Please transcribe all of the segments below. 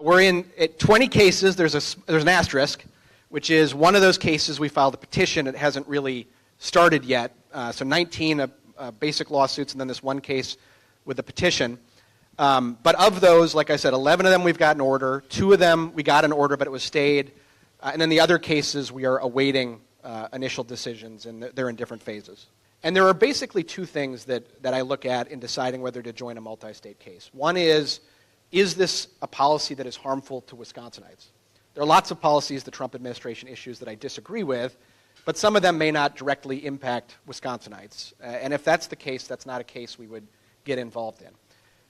We're in 20 cases. There's an asterisk, which is one of those cases we filed a petition. It hasn't really started yet. So 19 basic lawsuits, and then this one case with a petition. But of those, like I said, 11 of them we've got an order. 2 of them we got an order, but it was stayed. And then the other cases we are awaiting initial decisions, and they're in different phases. And there are basically 2 things that I look at in deciding whether to join a multi-state case. One is this a policy that is harmful to Wisconsinites? There are lots of policies the Trump administration issues that I disagree with, but some of them may not directly impact Wisconsinites. And if that's the case, that's not a case we would get involved in.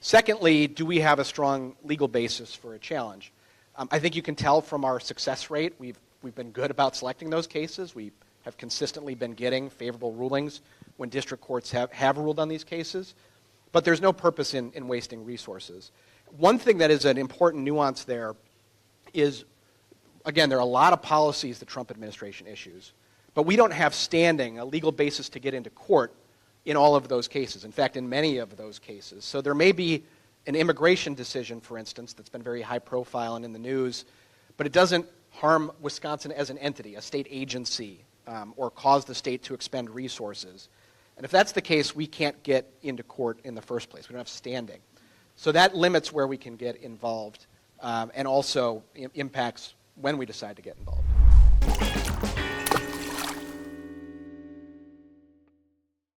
Secondly, do we have a strong legal basis for a challenge? I think you can tell from our success rate. We've been good about selecting those cases. We have consistently been getting favorable rulings when district courts have ruled on these cases. But there's no purpose in wasting resources. One thing that is an important nuance there is, again, there are a lot of policies the Trump administration issues, but we don't have standing, a legal basis to get into court in all of those cases. In fact, in many of those cases. So there may be an immigration decision, for instance, that's been very high profile and in the news, but it doesn't harm Wisconsin as an entity, a state agency, or cause the state to expend resources. And if that's the case, we can't get into court in the first place. We don't have standing. So that limits where we can get involved and also impacts when we decide to get involved.